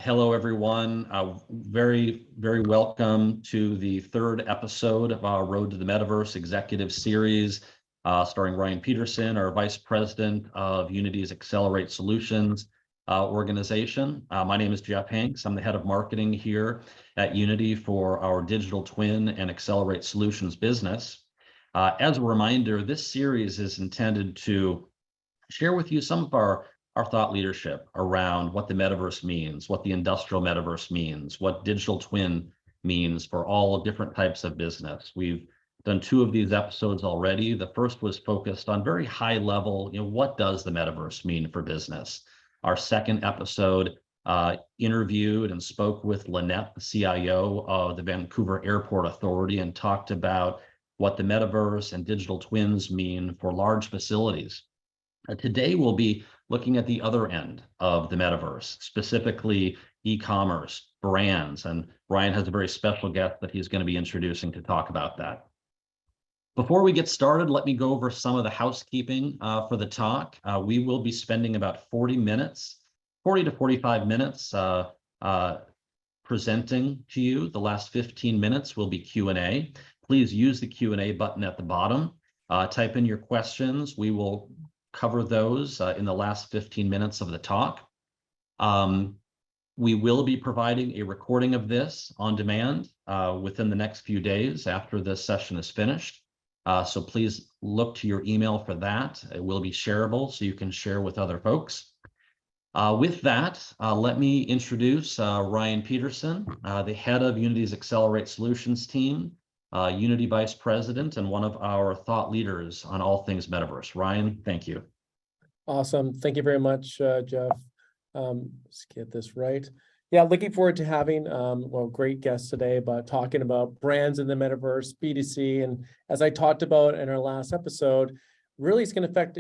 Hello, everyone. Very welcome to the third episode of our Road to the Metaverse Executive Series, starring Ryan Peterson, our Vice President of Unity's Accelerate Solutions organization. My name is Jeff Hanks. I'm the head of marketing here at Unity for our digital twin and Accelerate Solutions business. As a reminder, this series is intended to share with you some of our thought leadership around what the metaverse means, what the industrial metaverse means, what digital twin means for all different types of business. We've done 2 of these episodes already. The first was focused on very high level, what does the metaverse mean for business? Our second episode interviewed and spoke with Lynette, the CIO of the Vancouver Airport Authority, and talked about what the metaverse and digital twins mean for large facilities. Today, we'll be looking at the other end of the metaverse, specifically e-commerce, brands, and Ryan has a very special guest that he's going to be introducing to talk about that. Before we get started, let me go over some of the housekeeping for the talk. We will be spending about 40 to 45 minutes presenting to you. The last 15 minutes will be Q&A. Please use the Q&A button at the bottom. Type in your questions. We will cover those in the last 15 minutes of the talk. We will be providing a recording of this on demand within the next few days after this session is finished. So please look to your email for that. It will be shareable so you can share with other folks. With that, let me introduce Ryan Peterson, the head of Unity's Accelerate Solutions team, Unity Vice President, and one of our thought leaders on all things Metaverse. Ryan, thank you. Awesome. Thank you very much, Jeff. Let's get this right. Yeah, looking forward to having great guests today, but talking about brands in the Metaverse, B2C, and as I talked about in our last episode, really it's going to affect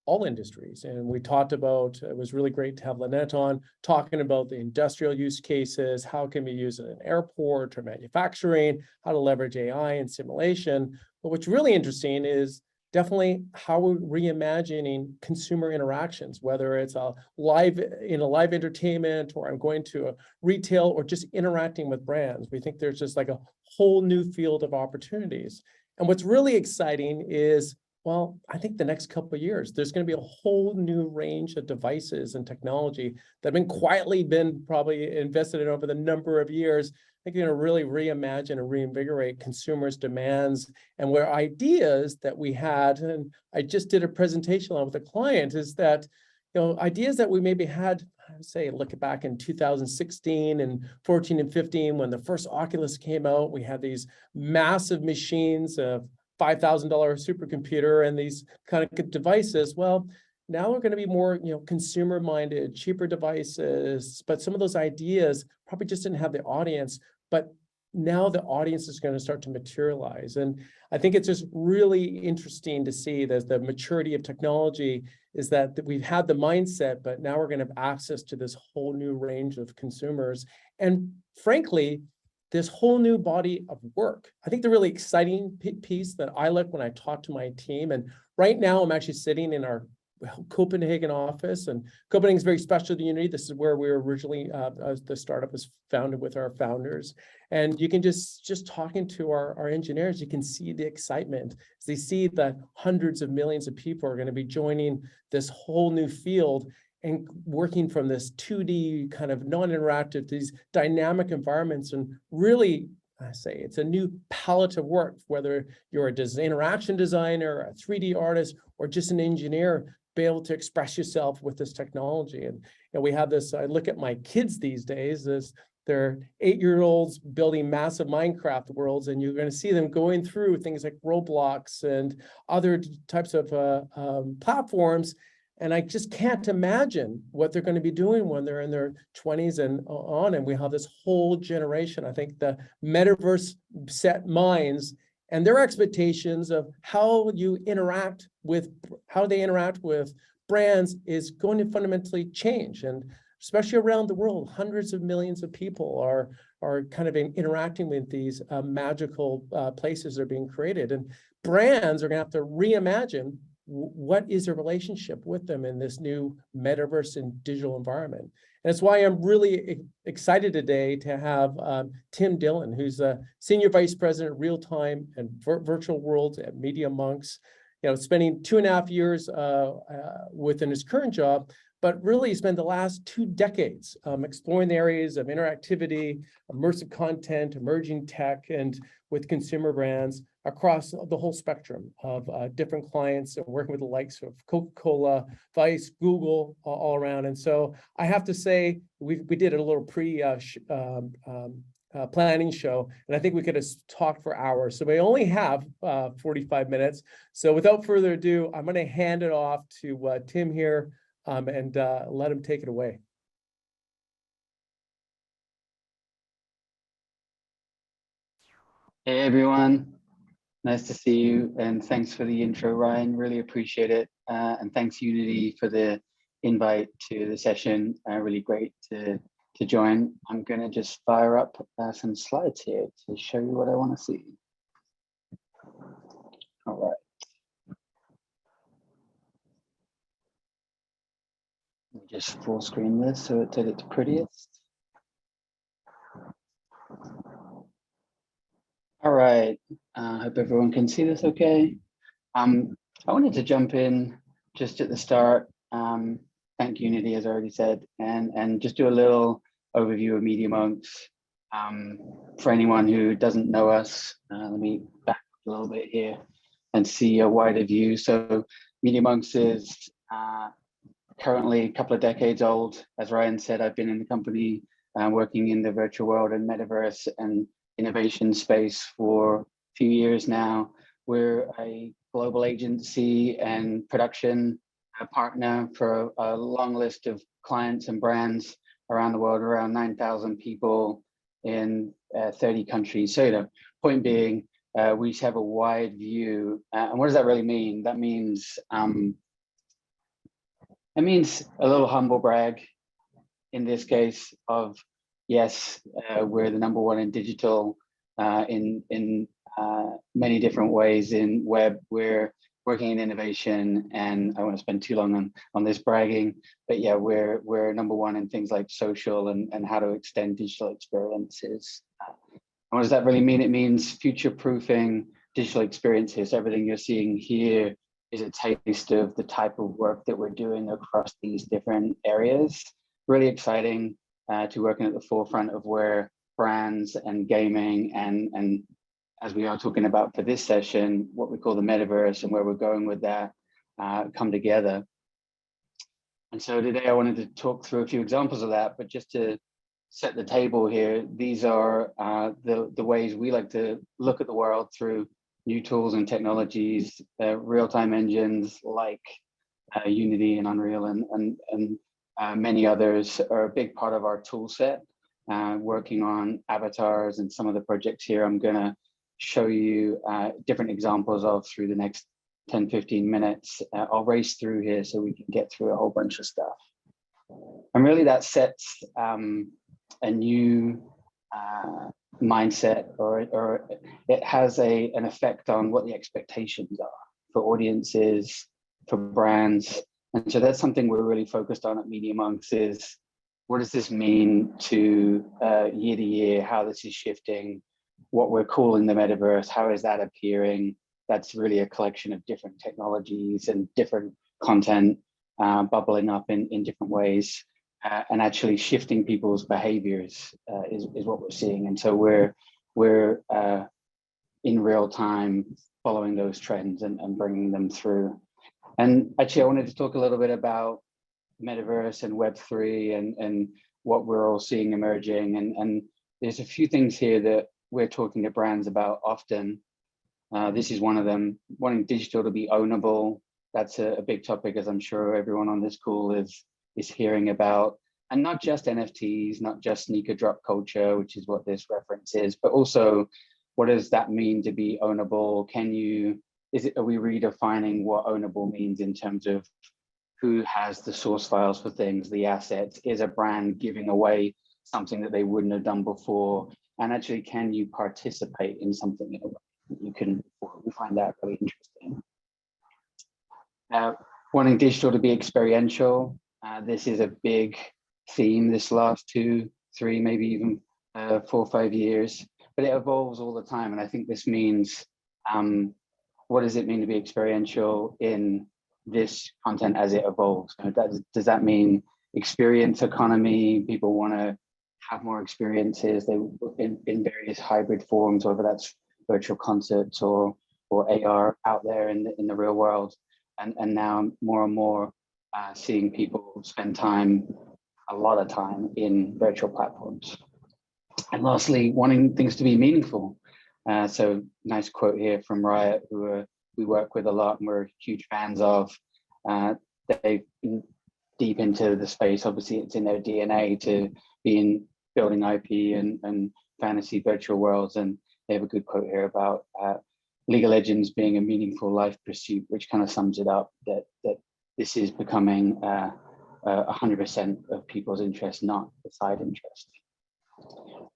all industries. And we talked about, it was really great to have Lynette on, talking about the industrial use cases, how can we use it in an airport or manufacturing, how to leverage AI and simulation. But what's really interesting is definitely how we're reimagining consumer interactions, whether it's a live entertainment, or I'm going to a retail, or just interacting with brands. We think there's just like a whole new field of opportunities. And what's really exciting is, well, I think the next couple of years, there's going to be a whole new range of devices and technology that have been quietly probably invested in over the number of years. I think you're going to really reimagine and reinvigorate consumers' demands, and where ideas that we had, and I just did a presentation with a client, is that, ideas that we maybe had, say, look back in 2016 and 14 and 15, when the first Oculus came out, we had these massive machines of $5,000 supercomputer and these kind of devices. Well, now we're going to be more, consumer minded, cheaper devices, but some of those ideas probably just didn't have the audience, but now the audience is going to start to materialize. And I think it's just really interesting to see that the maturity of technology is that we've had the mindset, but now we're going to have access to this whole new range of consumers. And frankly, this whole new body of work. I think the really exciting piece that I like when I talk to my team, and right now I'm actually sitting in our Copenhagen office, and Copenhagen is very special to Unity. This is where we were originally, the startup was founded with our founders. And you can just talking to our engineers, you can see the excitement as they see that hundreds of millions of people are going to be joining this whole new field and working from this 2D kind of non-interactive, these dynamic environments. And really, I say it's a new palette of work, whether you're a interaction designer, a 3D artist, or just an engineer, be able to express yourself with this technology. And we have this, I look at my kids these days, as they're 8-year-olds building massive Minecraft worlds, and you're going to see them going through things like Roblox and other types of platforms. And I just can't imagine what they're going to be doing when they're in their 20s and on. And we have this whole generation. I think the metaverse set minds and their expectations of how they interact with brands is going to fundamentally change. And especially around the world, hundreds of millions of people are kind of interacting with these magical places that are being created. And brands are going to have to reimagine what is their relationship with them in this new metaverse and digital environment. that's why I'm really excited today to have Tim Dillon, who's a Senior Vice President, Real-Time and Virtual Worlds at Media.Monks, spending 2.5 years within his current job, but really spent the last 2 decades exploring the areas of interactivity, immersive content, emerging tech, and with consumer brands across the whole spectrum of different clients, working with the likes of Coca-Cola, Vice, Google, all around. And so I have to say, we did a little planning show, and I think we could have talked for hours. So we only have 45 minutes. So without further ado, I'm going to hand it off to Tim here and let him take it away. Hey everyone, nice to see you, and thanks for the intro, Ryan. Really appreciate it, and thanks Unity for the invite to the session. Really great to join. I'm going to just fire up some slides here to show you what I want to see. All right. Let me just full screen this so it's at its prettiest. All right, hope everyone can see this okay. I wanted to jump in just at the start, thank Unity, as I already said, and just do a little overview of Media.Monks. For anyone who doesn't know us, let me back a little bit here and see a wider view. So Media.Monks is currently a couple of decades old. As Ryan said, I've been in the company working in the virtual world and metaverse and innovation space for a few years now. We're a global agency and production partner for a long list of clients and brands around the world, around 9,000 people in 30 countries. So, point being, we have a wide view. And what does that really mean? That means, it means a little humble brag in this case of, yes, we're the #1 in digital in many different ways. In web, we're working in innovation, and I won't spend too long on this bragging, but yeah, we're #1 in things like social and how to extend digital experiences. And what does that really mean? It means future-proofing digital experiences. Everything you're seeing here is a taste of the type of work that we're doing across these different areas. Really exciting to working at the forefront of where brands and gaming and as we are talking about for this session, what we call the metaverse and where we're going with that come together. And so today I wanted to talk through a few examples of that, but just to set the table here, these are the ways we like to look at the world through new tools and technologies, real-time engines like Unity and Unreal and many others are a big part of our tool set. Working on avatars and some of the projects here, I'm gonna show you different examples of through the next 10-15 minutes. I'll race through here so we can get through a whole bunch of stuff. And really that sets a new mindset, or it has an effect on what the expectations are for audiences, for brands. And so that's something we're really focused on at Media.Monks is, what does this mean to year to year, how this is shifting, what we're calling the metaverse, how is that appearing? That's really a collection of different technologies and different content bubbling up in different ways and actually shifting people's behaviors is what we're seeing. And so we're in real time following those trends and bringing them through. And actually, I wanted to talk a little bit about Metaverse and Web3 and what we're all seeing emerging. And there's a few things here that we're talking to brands about often. This is one of them, wanting digital to be ownable. That's a big topic, as I'm sure everyone on this call is hearing about. And not just NFTs, not just sneaker drop culture, which is what this reference is, but also what does that mean to be ownable? Are we redefining what ownable means in terms of who has the source files for things, the assets? Is a brand giving away something that they wouldn't have done before? And actually, can you participate in something in a way that you can? We find that really interesting. Wanting digital to be experiential. This is a big theme this last 2, 3, maybe even 4 or 5 years, but it evolves all the time. And I think this means, what does it mean to be experiential in this content as it evolves? Does that mean experience economy? People want to have more experiences in various hybrid forms, whether that's virtual concerts or AR out there in the real world. And now more and more seeing people spend a lot of time in virtual platforms. And lastly, wanting things to be meaningful. So nice quote here from Riot, who we work with a lot and we're huge fans of. They've been deep into the space. Obviously, it's in their DNA to be in building IP and fantasy virtual worlds. And they have a good quote here about League of Legends being a meaningful life pursuit, which kind of sums it up, that this is becoming 100% of people's interest, not a side interest.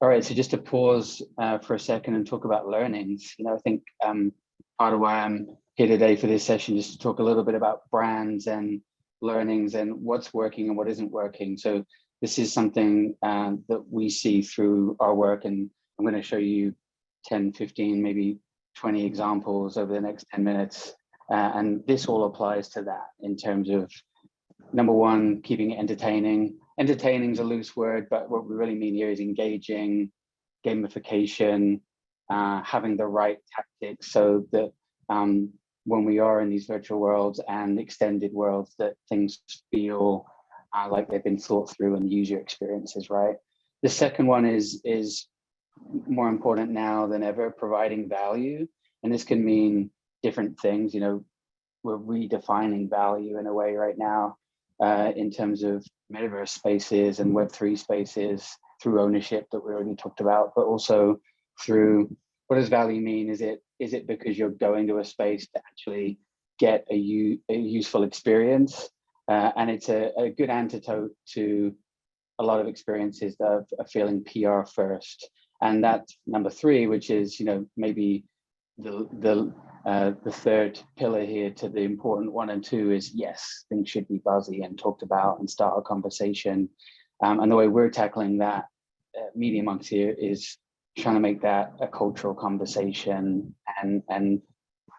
All right, so just to pause for a second and talk about learnings. I think part of why I'm here today for this session is to talk a little bit about brands and learnings and what's working and what isn't working. So this is something that we see through our work, and I'm going to show you 10, 15, maybe 20 examples over the next 10 minutes. And this all applies to that in terms of, number one, keeping it entertaining. Entertaining is a loose word, but what we really mean here is engaging, gamification, having the right tactics so that when we are in these virtual worlds and extended worlds, that things feel like they've been thought through and the user experience is right. The second one is more important now than ever, providing value. And this can mean different things. We're redefining value in a way right now in terms of metaverse spaces and Web3 spaces through ownership that we already talked about, but also through, what does value mean? Is it because you're going to a space to actually get a useful experience? And it's a good antidote to a lot of experiences that are feeling PR first. And that's number 3, which is, maybe the third pillar here to the important 1 and 2 is, yes, things should be buzzy and talked about and start a conversation. And the way we're tackling that Media.Monks here is trying to make that a cultural conversation and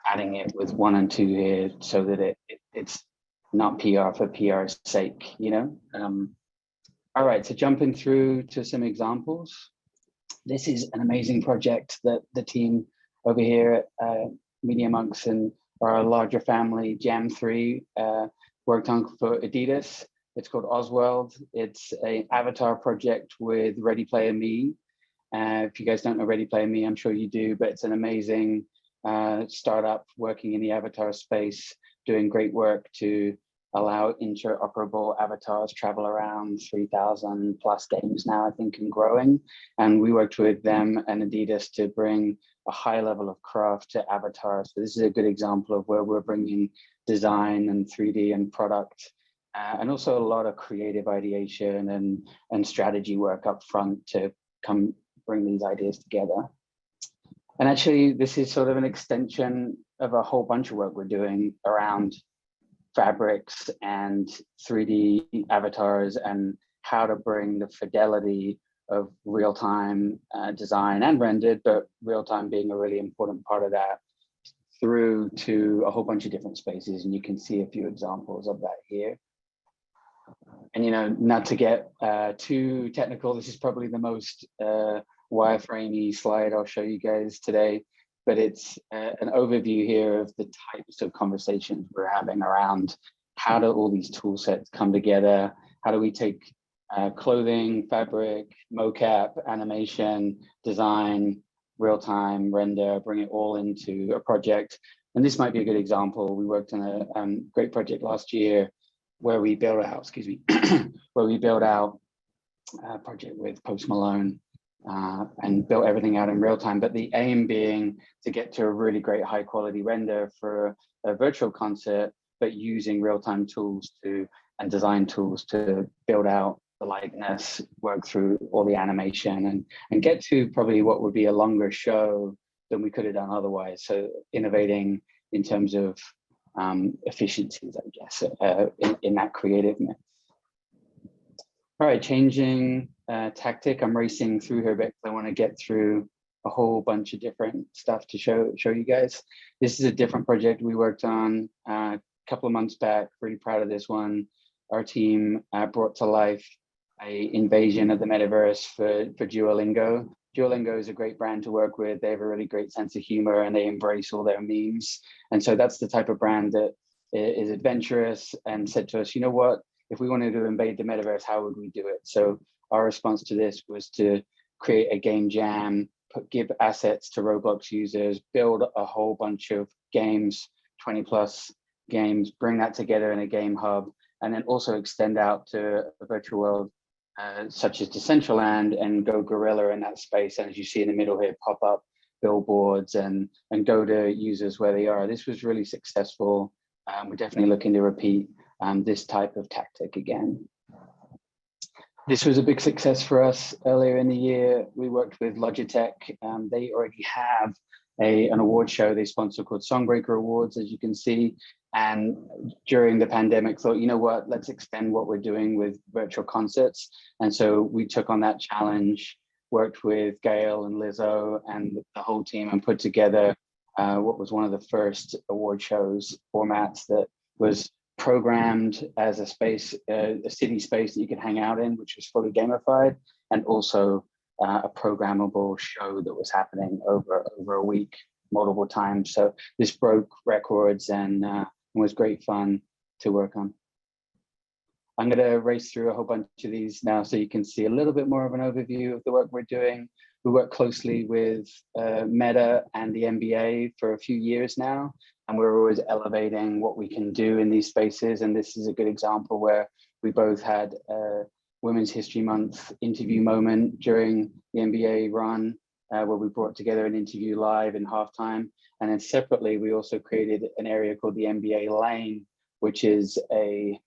adding it with 1 and 2 here so that it's not PR for PR's sake, All right, so jumping through to some examples. This is an amazing project that the team over here at Media.Monks and our larger family, Jam3, worked on for Adidas. It's called Ozworld. It's an avatar project with Ready Player Me. If you guys don't know Ready Player Me, I'm sure you do, but it's an amazing startup working in the avatar space, doing great work to allow interoperable avatars travel around 3,000 plus games now, I think, and growing. And we worked with them and Adidas to bring a high level of craft to avatars. So this is a good example of where we're bringing design and 3D and product, and also a lot of creative ideation and strategy work up front to come bring these ideas together. And actually, this is sort of an extension of a whole bunch of work we're doing around fabrics and 3D avatars and how to bring the fidelity of real-time design and rendered, but real-time being a really important part of that, through to a whole bunch of different spaces. And you can see a few examples of that here. And not to get too technical, this is probably the most wireframey slide I'll show you guys today, but it's an overview here of the types of conversations we're having around how do all these tool sets come together? How do we take clothing, fabric, mocap, animation, design, real-time, render, bring it all into a project? And this might be a good example. We worked on a great project last year where we built out, where we built out a project with Post Malone and built everything out in real time. But the aim being to get to a really great high quality render for a virtual concert, but using real-time tools and design tools to build out the likeness, work through all the animation and get to probably what would be a longer show than we could have done otherwise. So innovating in terms of efficiencies, I guess, in that creative mix. All right, changing tactic. I'm racing through here a bit because I want to get through a whole bunch of different stuff to show you guys. This is a different project we worked on a couple of months back. Really proud of this one. Our team brought to life a invasion of the metaverse for Duolingo. Duolingo is a great brand to work with. They have a really great sense of humor and they embrace all their memes. And so that's the type of brand that is adventurous and said to us, you know what, if we wanted to invade the metaverse, how would we do it? So our response to this was to create a game jam, give assets to Roblox users, build a whole bunch of games, 20 plus games, bring that together in a game hub, and then also extend out to a virtual world such as Decentraland and go guerrilla in that space. And as you see in the middle here, pop up billboards and go to users where they are. This was really successful. We're definitely looking to repeat this type of tactic again. This was a big success for us earlier in the year. We worked with Logitech. They already have an award show they sponsor called Songbreaker Awards, as you can see. And during the pandemic, thought, you know what, let's extend what we're doing with virtual concerts. And so we took on that challenge, worked with Gail and Lizzo and the whole team and put together what was one of the first award shows formats that was programmed as a space, a city space that you could hang out in, which was fully gamified, and also a programmable show that was happening over a week, multiple times. So this broke records and was great fun to work on. I'm going to race through a whole bunch of these now so you can see a little bit more of an overview of the work we're doing. We work closely with Meta and the NBA for a few years now, and we're always elevating what we can do in these spaces. And this is a good example where we both had a Women's History Month interview moment during the NBA run, where we brought together an interview live in halftime. And then separately, we also created an area called the NBA Lane, which is a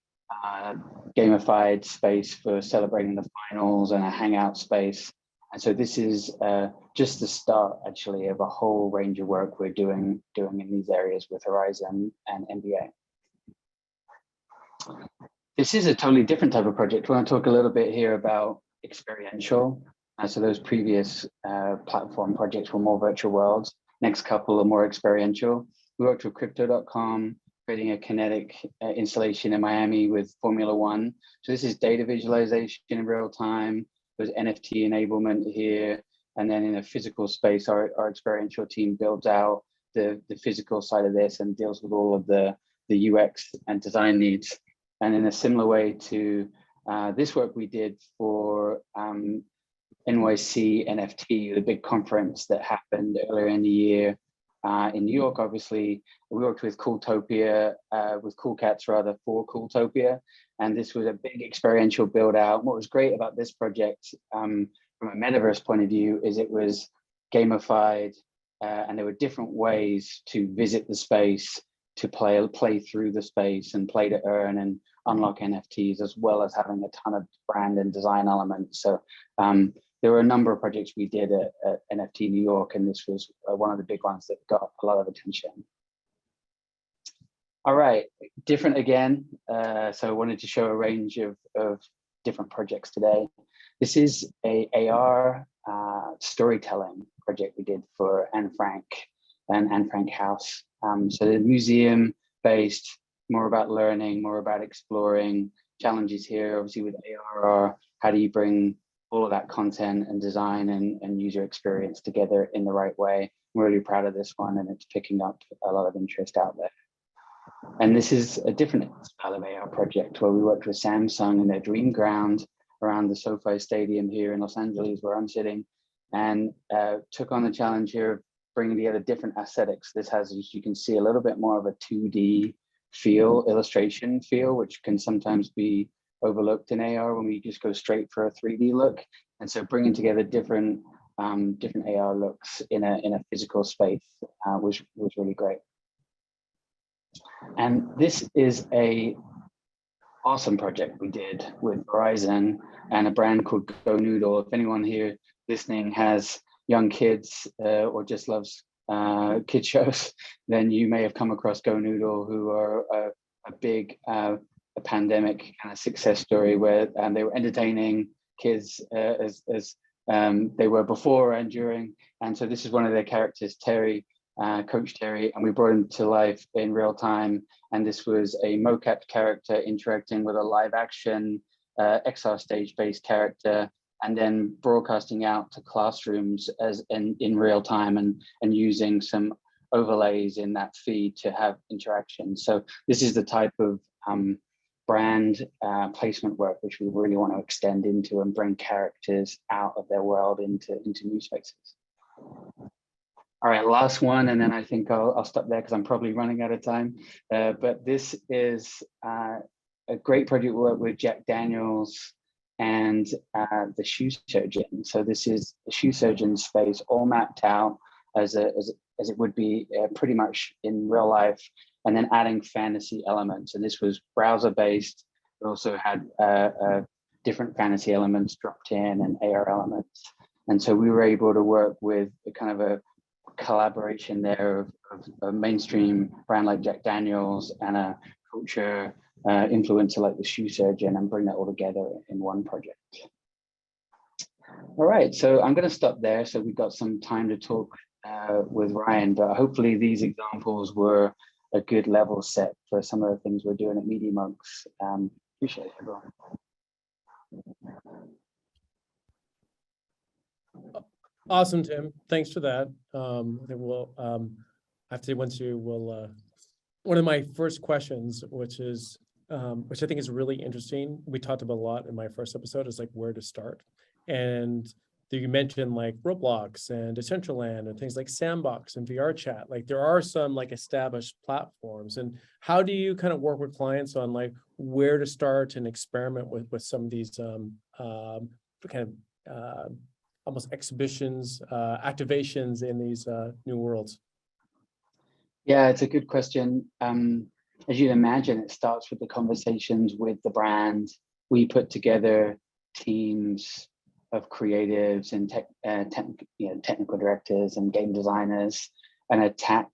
gamified space for celebrating the finals and a hangout space. And so this is just the start, actually, of a whole range of work we're doing in these areas with Horizon and NBA. This is a totally different type of project. We want to talk a little bit here about experiential. So those previous platform projects were more virtual worlds. Next couple are more experiential. We worked with Crypto.com, creating a kinetic installation in Miami with Formula One. So this is data visualization in real time. There's NFT enablement here. And then in a physical space, our experiential team builds out the physical side of this and deals with all of the UX and design needs. And in a similar way to this work we did for NYC NFT, the big conference that happened earlier in the year in New York. Obviously, we worked with Cooltopia, with Cool Cats rather, for Cooltopia. And this was a big experiential build out. What was great about this project from a metaverse point of view is it was gamified and there were different ways to visit the space, to play through the space and play to earn and unlock NFTs, as well as having a ton of brand and design elements. So there were a number of projects we did at NFT New York, and this was one of the big ones that got a lot of attention. All right, different again. So I wanted to show a range of different projects today. This is a AR storytelling project we did for Anne Frank and Anne Frank House. So the museum based, more about learning, more about exploring. Challenges here, obviously with AR, are how do you bring all of that content and design and user experience together in the right way. We're really proud of this one, and it's picking up a lot of interest out there. And this is a different style of AR project where we worked with Samsung and their Dream Ground around the SoFi Stadium here in Los Angeles, where I'm sitting, and took on the challenge here of bringing together different aesthetics. This has, as you can see, a little bit more of a 2D feel, illustration feel, which can sometimes be overlooked in AR when we just go straight for a 3D look. And so bringing together different AR looks in a physical space was really great. And this is a awesome project we did with Verizon and a brand called Go Noodle. If anyone here listening has young kids or just loves kid shows, then you may have come across Go Noodle, who are a big a pandemic kind of success story where they were entertaining kids as they were before and during. And so this is one of their characters, Terry, Coach Terry, and we brought him to life in real time. And this was a mocap character interacting with a live action XR stage-based character, and then broadcasting out to classrooms as in real time and using some overlays in that feed to have interaction. So this is the type of brand placement work which we really want to extend into and bring characters out of their world into new spaces. All right, last one, and then I think I'll stop there because I'm probably running out of time. But this is a great project work with Jack Daniels and the shoe surgeon. So this is the shoe surgeon space all mapped out as it would be pretty much in real life, and then adding fantasy elements. And this was browser based. It also had different fantasy elements dropped in and AR elements. And so we were able to work with a kind of a collaboration there of a mainstream brand like Jack Daniels and a culture influencer like the shoe surgeon, and bring that all together in one project. All right, so I'm going to stop there. So we've got some time to talk with Ryan, but hopefully these examples were a good level set for some of the things we're doing at Media.Monks. Appreciate it, everyone. Awesome, Tim. Thanks for that. I think we'll after once you will one of my first questions, which I think is really interesting. We talked about a lot in my first episode, is like where to start. And you mentioned like Roblox and Decentraland and things like Sandbox and VR Chat. Like there are some like established platforms. And how do you kind of work with clients on like where to start and experiment with some of these almost exhibitions, activations in these new worlds? Yeah, it's a good question. As you'd imagine, it starts with the conversations with the brand. We put together teams of creatives and technical directors and game designers, and attack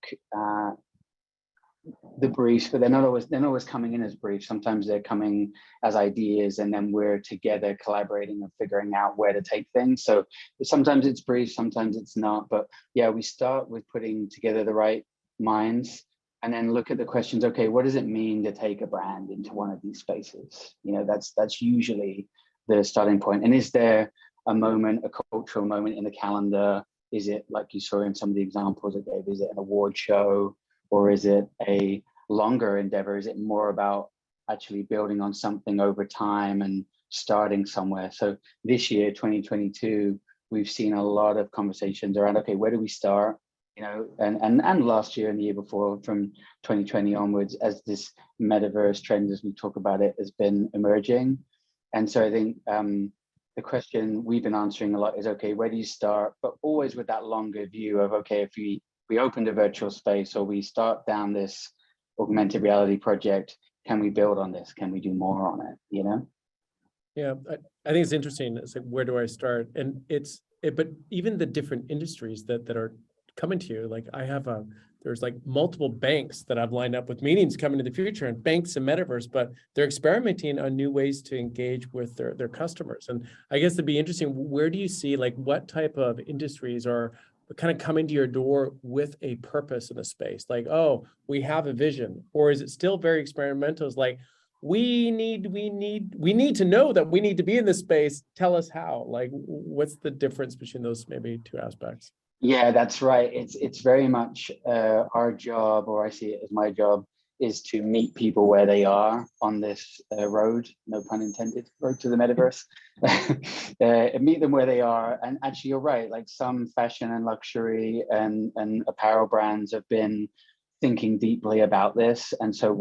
the briefs. But they're not always coming in as briefs. Sometimes they're coming as ideas, and then we're together collaborating and figuring out where to take things. So sometimes it's brief, sometimes it's not. But yeah, we start with putting together the right minds, and then look at the questions. Okay, what does it mean to take a brand into one of these spaces? You know, that's usually the starting point. And is there a moment, a cultural moment in the calendar? Is it, like you saw in some of the examples I gave, is it an award show, or is it a longer endeavor? Is it more about actually building on something over time and starting somewhere? So this year, 2022, we've seen a lot of conversations around, okay, where do we start? You know, and last year and the year before, from 2020 onwards, as this metaverse trend, as we talk about it, has been emerging. And so I think the question we've been answering a lot is, okay, where do you start? But always with that longer view of, okay, if we opened a virtual space, or we start down this augmented reality project, can we build on this? Can we do more on it? You know? Yeah, I think it's interesting. It's like, where do I start? And but even the different industries that are coming to you, like there's like multiple banks that I've lined up with meetings coming in the future, and banks and metaverse, but they're experimenting on new ways to engage with their customers. And I guess it'd be interesting, where do you see, like, what type of industries are kind of coming to your door with a purpose in the space? Like, oh, we have a vision, or is it still very experimental? It's like, we need to know that we need to be in this space. Tell us how. Like, what's the difference between those maybe two aspects? Yeah, that's right. It's very much our job, or I see it as my job, is to meet people where they are on this road, no pun intended, road to the metaverse. Meet them where they are. And actually, you're right, like some fashion and luxury and apparel brands have been thinking deeply about this. And so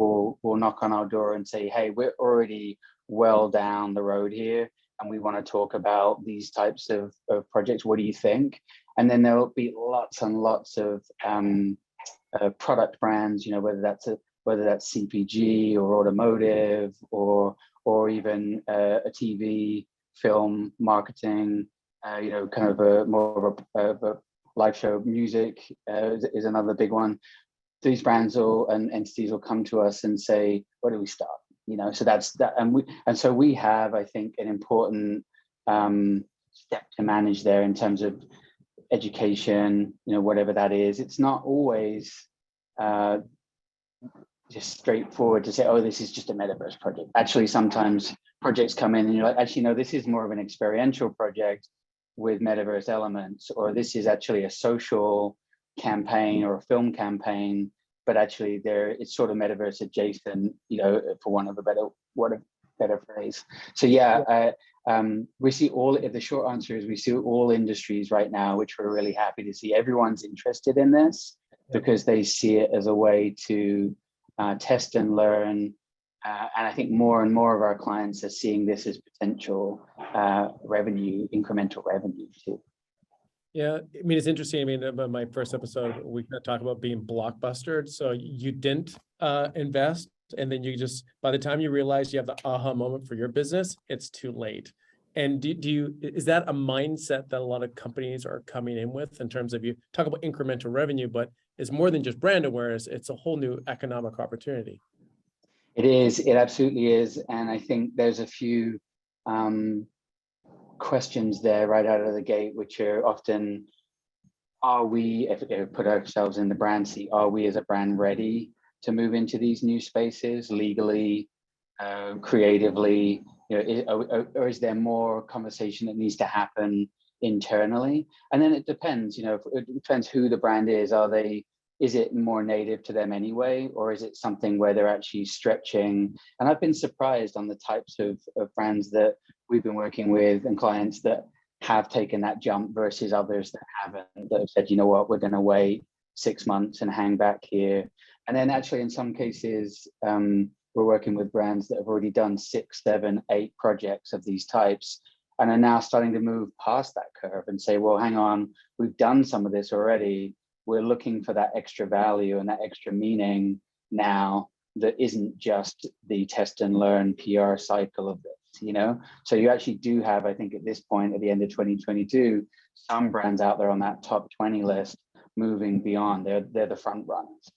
we'll knock on our door and say, hey, we're already well down the road here, and we want to talk about these types of projects. What do you think? And then there'll be lots and lots of product brands, you know, whether that's CPG or automotive or even a TV, film, marketing, you know, kind of more of a live show. Music is another big one. These brands and entities will come to us and say, where do we start? So that's that. And so we have, I think, an important step to manage there in terms of education, whatever that is. It's not always just straightforward to say, oh, this is just a metaverse project. Actually, sometimes projects come in and you're like, actually, no, this is more of an experiential project with metaverse elements, or this is actually a social campaign or a film campaign, but actually it's sort of metaverse adjacent, for want of a better phrase. So we see the short answer is we see all industries right now, which we're really happy to see. Everyone's interested in this because they see it as a way to test and learn. And I think more and more of our clients are seeing this as potential incremental revenue too. Yeah, I mean, it's interesting. I mean, my first episode, we talk about being blockbustered. So you didn't invest, and then you just, by the time you realize you have the aha moment for your business, it's too late. And is that a mindset that a lot of companies are coming in with in terms of, you talk about incremental revenue, but it's more than just brand awareness, it's a whole new economic opportunity. It is, it absolutely is. And I think there's a few questions there right out of the gate, which are often, are we, if we put ourselves in the brand seat, are we as a brand ready to move into these new spaces legally, creatively, or is there more conversation that needs to happen internally? And then it depends, it depends who the brand is. Is it more native to them anyway, or is it something where they're actually stretching? And I've been surprised on the types of brands that we've been working with and clients that have taken that jump versus others that haven't, that have said, you know what, we're going to wait 6 months and hang back here. And then actually in some cases, we're working with brands that have already done 6, 7, 8 projects of these types and are now starting to move past that curve and say, well, hang on, we've done some of this already. We're looking for that extra value and that extra meaning now that isn't just the test and learn PR cycle of this, So you actually do have, I think at this point, at the end of 2022, some brands out there on that top 20 list moving beyond. They're the front runners,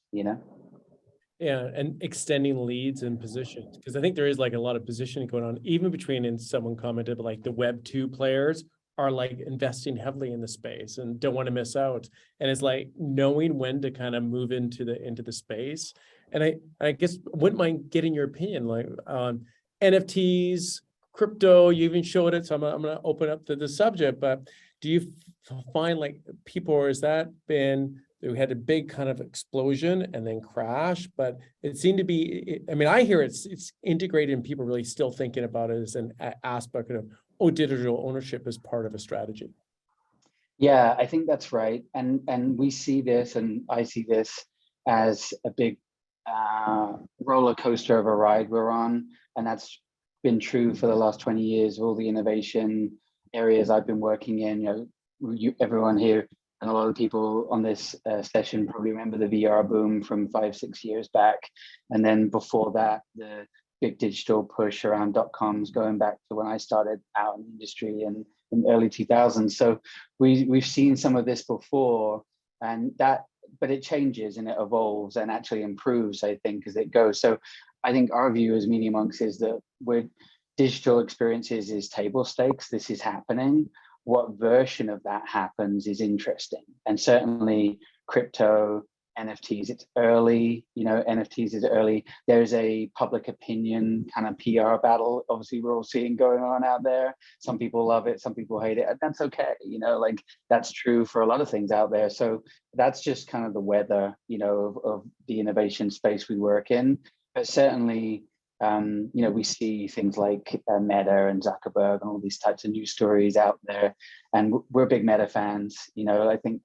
Yeah, and extending leads and positions, because I think there is like a lot of positioning going on, even between, and someone commented, like the Web 2 players are like investing heavily in the space and don't want to miss out. And it's like knowing when to kind of move into the space. And I guess wouldn't mind getting your opinion, like on NFTs, crypto. You even showed it, so I'm gonna open up to the subject. But do you find like people, or has that been, we had a big kind of explosion and then crash, but it seemed to be, I mean, I hear it's integrated and people really still thinking about it as an aspect of, digital ownership is part of a strategy. Yeah, I think that's right. And we see this, and I see this as a big roller coaster of a ride we're on. And that's been true for the last 20 years, all the innovation areas I've been working in. Everyone here and a lot of people on this session probably remember the VR boom from 5-6 years back. And then before that, the big digital push around .coms going back to when I started out in the industry in the early 2000s. So we've seen some of this before, but it changes and it evolves and actually improves, I think, as it goes. So I think our view as Media.Monks is that digital experiences is table stakes. This is happening. What version of that happens is interesting. And certainly crypto, NFTs, it's early, NFTs is early. There's a public opinion kind of PR battle. Obviously, we're all seeing going on out there. Some people love it, some people hate it. That's okay. That's true for a lot of things out there. So that's just kind of the weather, of the innovation space we work in. But certainly, we see things like Meta and Zuckerberg and all these types of news stories out there. And we're big Meta fans. I think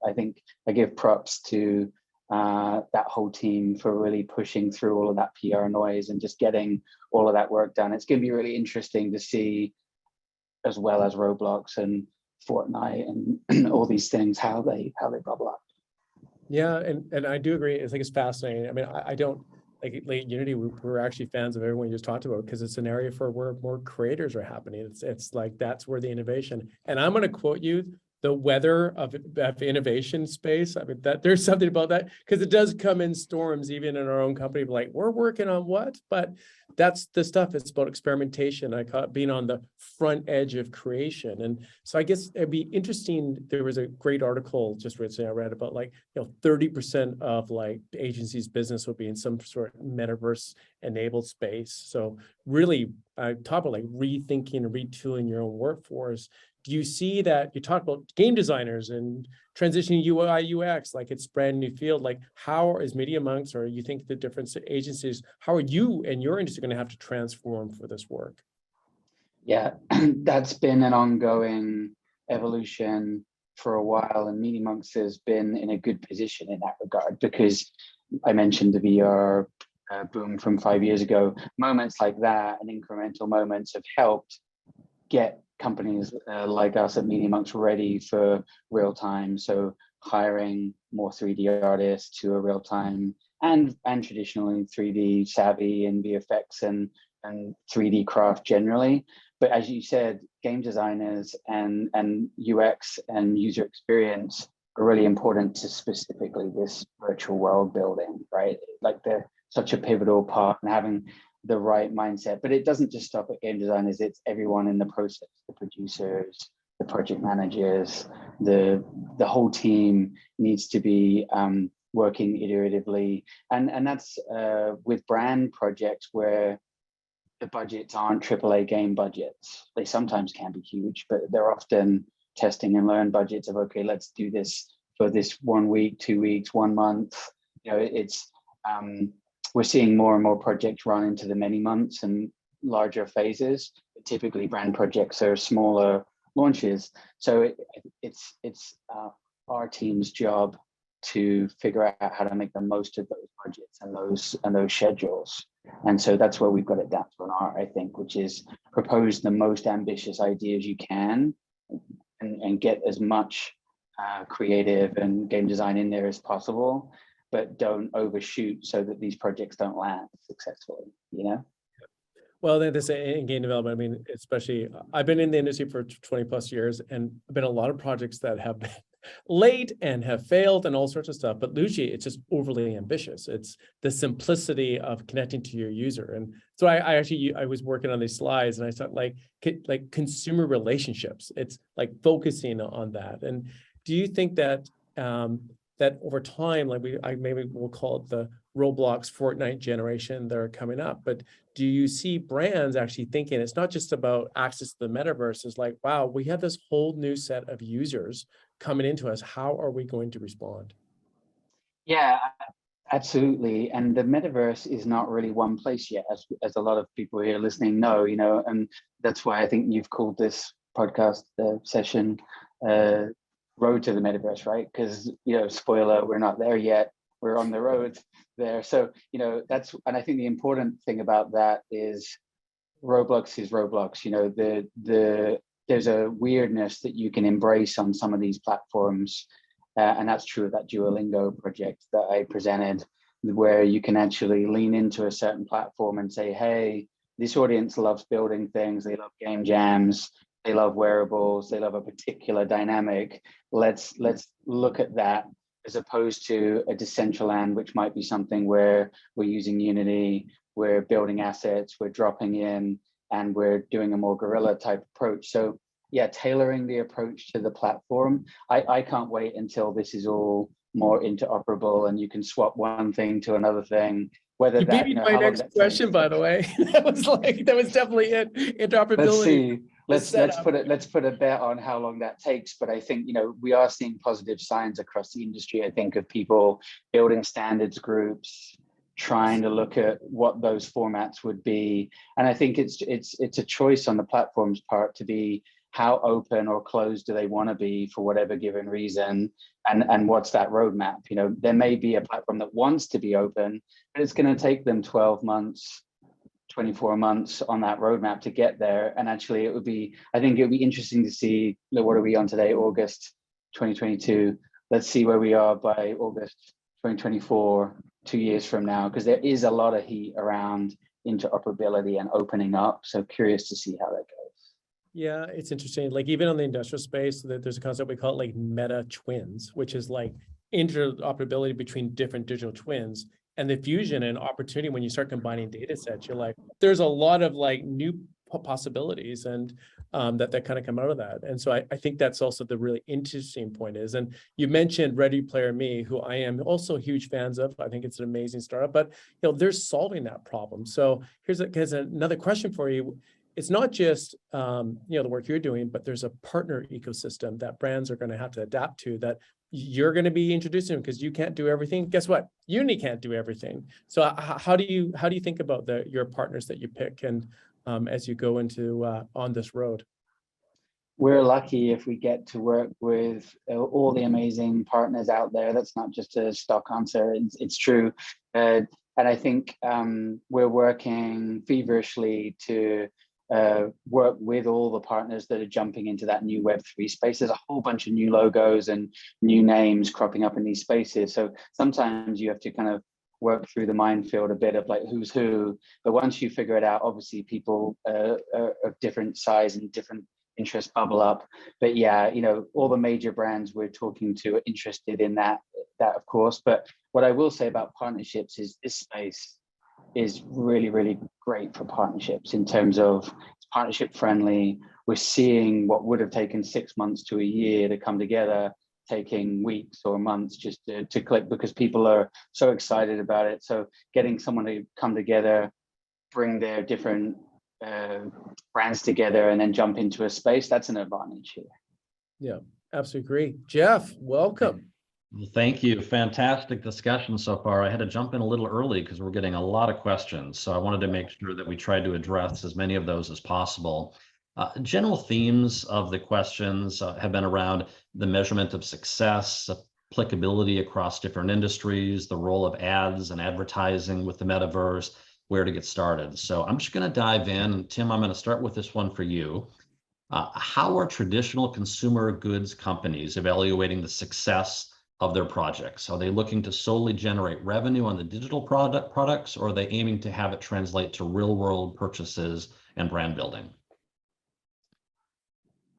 I give props to that whole team for really pushing through all of that PR noise and just getting all of that work done. It's going to be really interesting to see, as well as Roblox and Fortnite and all these things, how they bubble up. Yeah, and I do agree. It's fascinating. I mean, I don't like Unity. We're actually fans of everyone you just talked about because it's an area for where more creators are happening. It's like that's where the innovation. And I'm going to quote you the weather of innovation space. I mean, that there's something about that, because it does come in storms, even in our own company. Like, we're working on what? But that's the stuff. It's about experimentation. I call it being on the front edge of creation. And so I guess it'd be interesting. There was a great article just recently I read about, like, 30% of like agencies' business will be in some sort of metaverse enabled space. So really, I talk about like rethinking and retooling your own workforce. Do you see that? You talk about game designers and transitioning UI UX, like it's brand new field. Like, how is Media.Monks, or you think the different agencies, how are you and your industry going to have to transform for this work? Yeah, that's been an ongoing evolution for a while, and Media.Monks has been in a good position in that regard, because I mentioned the VR boom from 5 years ago. Moments like that and incremental moments have helped get companies like us at Media.Monks ready for real time. So hiring more 3D artists who are real time and traditionally 3D savvy and VFX and 3D craft generally. But as you said, game designers and UX and user experience are really important to specifically this virtual world building, right? Like they're such a pivotal part, and having the right mindset. But it doesn't just stop at game designers, it's everyone in the process, the producers, the project managers, the whole team needs to be working iteratively. And that's with brand projects where the budgets aren't AAA game budgets. They sometimes can be huge, but they're often testing and learn budgets of, okay, let's do this for this 1 week, 2 weeks, 1 month. It's we're seeing more and more projects run into the many months and larger phases. Typically, brand projects are smaller launches. So it's our team's job to figure out how to make the most of those budgets and those schedules. And so that's where we've got it down to an art, I think, which is propose the most ambitious ideas you can and get as much creative and game design in there as possible, but don't overshoot so that these projects don't land successfully, Well, then this in game development, I mean, especially I've been in the industry for 20 plus years, and been a lot of projects that have been late and have failed and all sorts of stuff. But usually it's just overly ambitious. It's the simplicity of connecting to your user. And so I was working on these slides, and I thought like consumer relationships. It's like focusing on that. And do you think that that over time, like maybe we'll call it the Roblox, Fortnite generation that are coming up, but do you see brands actually thinking it's not just about access to the metaverse? It's like, wow, we have this whole new set of users coming into us. How are we going to respond? Yeah, absolutely. And the metaverse is not really one place yet, as a lot of people here listening know, and that's why I think you've called this podcast session Road to the Metaverse, right? Because, spoiler, we're not there yet. We're on the road there. So, and I think the important thing about that is Roblox is Roblox. There's a weirdness that you can embrace on some of these platforms. And that's true of that Duolingo project that I presented, where you can actually lean into a certain platform and say, hey, this audience loves building things. They love game jams. They love wearables. They love a particular dynamic. Let's look at that, as opposed to a Decentraland, which might be something where we're using Unity, we're building assets, we're dropping in, and we're doing a more guerrilla type approach. So yeah, tailoring the approach to the platform. I can't wait until this is all more interoperable and you can swap one thing to another thing. Whether you beat me my next question, by the way. that was definitely it. Interoperability. Let's put a bet on how long that takes. But I think we are seeing positive signs across the industry. I think of people building standards groups, trying to look at what those formats would be. And I think it's a choice on the platform's part to be how open or closed do they want to be for whatever given reason, and what's that roadmap. There may be a platform that wants to be open, but it's going to take them 12 months, 24 months on that roadmap to get there. And actually I think it would be interesting to see, what are we on today, August 2022. Let's see where we are by August 2024, 2 years from now, because there is a lot of heat around interoperability and opening up. So curious to see how that goes. Yeah, it's interesting. Like even on the industrial space, there's a concept we call it like meta twins, which is like interoperability between different digital twins. And the fusion and opportunity when you start combining data sets, you're like, there's a lot of like new possibilities and that kind of come out of that. And so I think that's also the really interesting point is, and you mentioned Ready Player Me, who I am also huge fans of. I think it's an amazing startup, but they're solving that problem. So here's another question for you. It's not just the work you're doing, but there's a partner ecosystem that brands are going to have to adapt to that you're going to be introducing because you can't do everything. Guess what? Uni can't do everything. So how do you think about your partners that you pick and as you go into on this road? We're lucky if we get to work with all the amazing partners out there. That's not just a stock answer. It's true. And I think we're working feverishly to work with all the partners that are jumping into that new Web3 space. There's a whole bunch of new logos and new names cropping up in these spaces. So sometimes you have to kind of work through the minefield a bit of like who's who. But once you figure it out, obviously people of different size and different interests bubble up. But yeah, all the major brands we're talking to are interested in that of course. But what I will say about partnerships is this space is really, really great for partnerships in terms of it's partnership friendly. We're seeing what would have taken 6 months to a year to come together, taking weeks or months just to click because people are so excited about it. So getting someone to come together, bring their different brands together and then jump into a space, that's an advantage here. Yeah, absolutely agree. Jeff, welcome. Well, thank you. Fantastic discussion so far. I had to jump in a little early because we're getting a lot of questions. So I wanted to make sure that we tried to address as many of those as possible. General themes of the questions have been around the measurement of success, applicability across different industries, the role of ads and advertising with the metaverse, where to get started. So I'm just going to dive in. And Tim, I'm going to start with this one for you. How are traditional consumer goods companies evaluating the success of their projects? Are they looking to solely generate revenue on the digital products, or are they aiming to have it translate to real world purchases and brand building?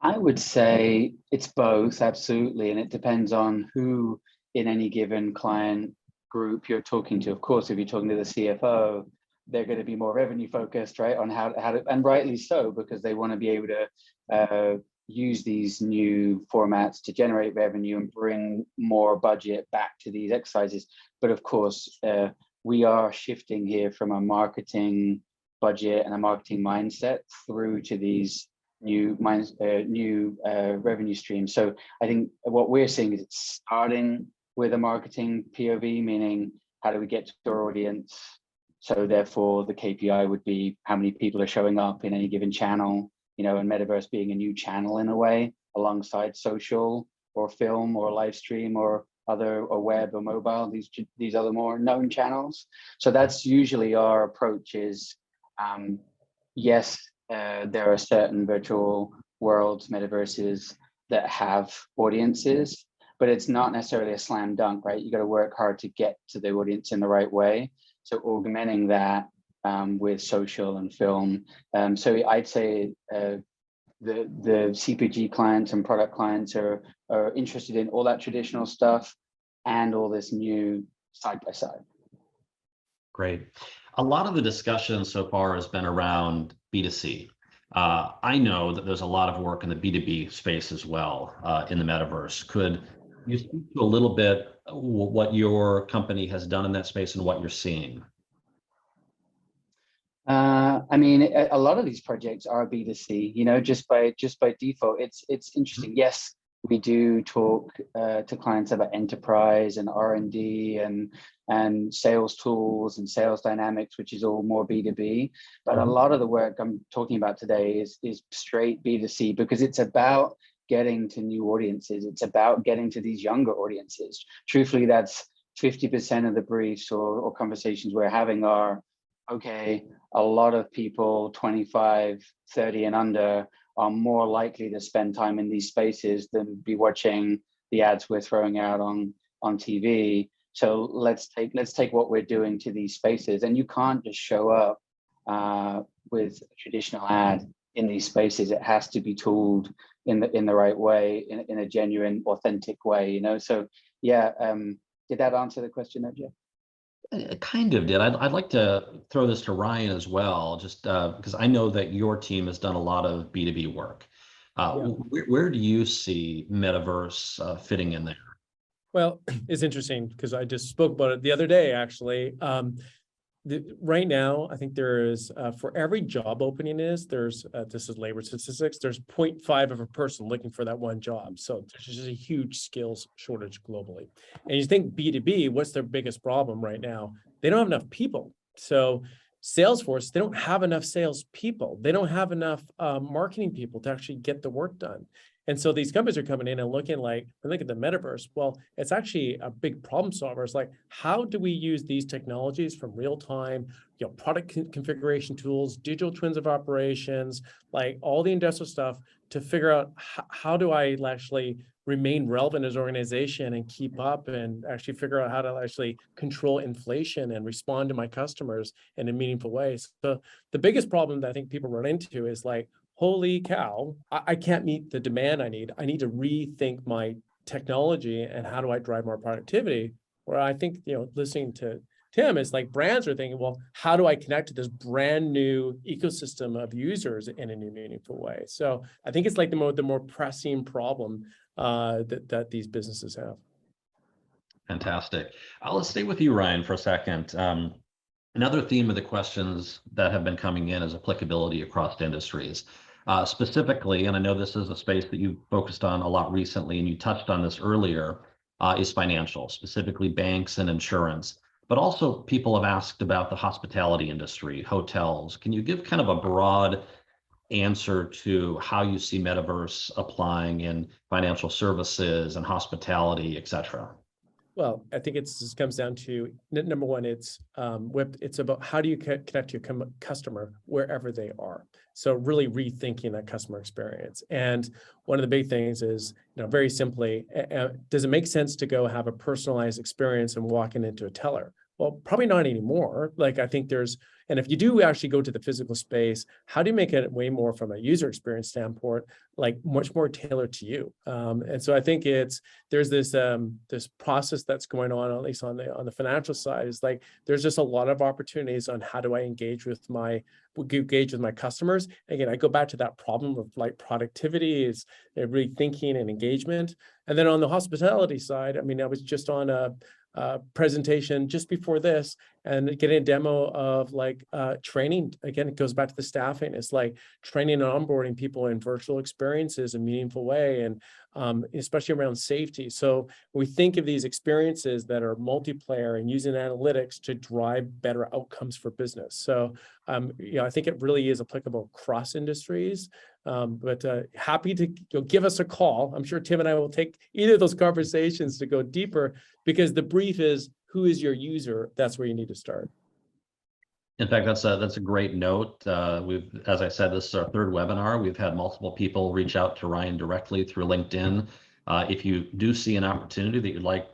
I would say it's both, absolutely. And it depends on who in any given client group you're talking to. Of course, if you're talking to the CFO, they're going to be more revenue focused, right? On how to, and rightly so, because they want to be able to use these new formats to generate revenue and bring more budget back to these exercises. But of course, we are shifting here from a marketing budget and a marketing mindset through to these new revenue streams. So I think what we're seeing is it's starting with a marketing POV, meaning how do we get to our audience? So therefore the KPI would be how many people are showing up in any given channel, and Metaverse being a new channel in a way, alongside social or film or live stream or web or mobile, these other more known channels. So that's usually our approach is, yes, there are certain virtual worlds, metaverses that have audiences, but it's not necessarily a slam dunk, right? You got to work hard to get to the audience in the right way. So augmenting that with social and film. So I'd say the CPG clients and product clients are interested in all that traditional stuff and all this new side by side. Great. A lot of the discussion so far has been around B2C. I know that there's a lot of work in the B2B space as well in the metaverse. Could you speak to a little bit what your company has done in that space and what you're seeing? I mean, a lot of these projects are B2C, just by default. It's interesting. Yes, we do talk to clients about enterprise and R&D and sales tools and sales dynamics, which is all more B2B. But a lot of the work I'm talking about today is straight B2C, because it's about getting to new audiences. It's about getting to these younger audiences. Truthfully, that's 50% of the briefs or conversations we're having are, okay, a lot of people 25, 30 and under are more likely to spend time in these spaces than be watching the ads we're throwing out on TV. So let's take what we're doing to these spaces. And you can't just show up with a traditional ad in these spaces, it has to be tooled in the right way, in a genuine, authentic way, you know. So yeah, did that answer the question, Jeff? It kind of did. I'd like to throw this to Ryan as well, just because I know that your team has done a lot of B2B work. Where do you see Metaverse fitting in there? Well, it's interesting because I just spoke about it the other day, actually. Right now, I think there is, for every job opening there's, this is labor statistics, there's 0.5 of a person looking for that one job. So there's just a huge skills shortage globally. And you think B2B, what's their biggest problem right now? They don't have enough people. So Salesforce, they don't have enough salespeople. They don't have enough marketing people to actually get the work done. And so these companies are coming in and looking like, look at the metaverse. Well, it's actually a big problem solver. It's like, how do we use these technologies from real time, product configuration tools, digital twins of operations, like all the industrial stuff to figure out how do I actually remain relevant as an organization and keep up and actually figure out how to actually control inflation and respond to my customers in a meaningful way. So the biggest problem that I think people run into is like, holy cow, I can't meet the demand I need. I need to rethink my technology and how do I drive more productivity? Where I think, listening to Tim is like brands are thinking, well, how do I connect to this brand new ecosystem of users in a new meaningful way? So I think it's like the more pressing problem that these businesses have. Fantastic. Let's stay with you, Ryan, for a second. Another theme of the questions that have been coming in is applicability across industries. Specifically, and I know this is a space that you've focused on a lot recently, and you touched on this earlier, is financial, specifically banks and insurance. But also people have asked about the hospitality industry, hotels. Can you give kind of a broad answer to how you see Metaverse applying in financial services and hospitality, et cetera? Well, I think it comes down to, number one, it's about how do you connect to your customer wherever they are. So really rethinking that customer experience. And one of the big things is, very simply, does it make sense to go have a personalized experience and walking into a teller? Well, probably not anymore. Like I think and if you do actually go to the physical space, how do you make it way more from a user experience standpoint, like much more tailored to you? And so I think there's this process that's going on, at least on the financial side, is like there's just a lot of opportunities on how do I engage with my customers. Again, I go back to that problem of like productivity is really thinking and engagement. And then on the hospitality side, I mean, I was just on a presentation just before this and getting a demo of like training. Again, it goes back to the staffing. It's like training and onboarding people in virtual experiences in a meaningful way, and especially around safety. So we think of these experiences that are multiplayer and using analytics to drive better outcomes for business. So I think it really is applicable across industries. But happy to give us a call. I'm sure Tim and I will take either of those conversations to go deeper, because the brief is, who is your user? That's where you need to start. In fact, that's a great note. As I said, this is our third webinar. We've had multiple people reach out to Ryan directly through LinkedIn. If you do see an opportunity that you'd like